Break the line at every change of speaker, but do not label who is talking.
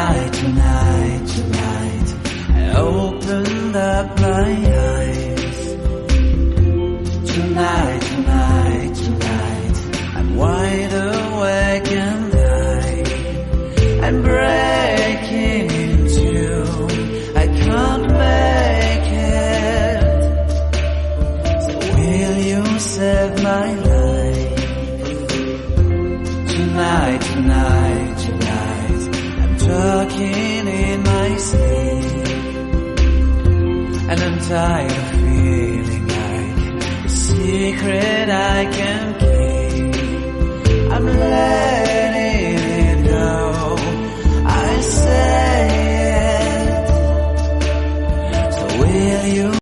Tonight, tonight, tonight, I opened up my eyes. Tonight, tonight, tonight, I'm wide awake and I'm breaking in two. I can't make it. So will you save my life? Tonight, tonight, tonight, I'm talking in my sleep, and I'm tired of feeling like a secret I can keep. I'm letting it go, I say it. So will you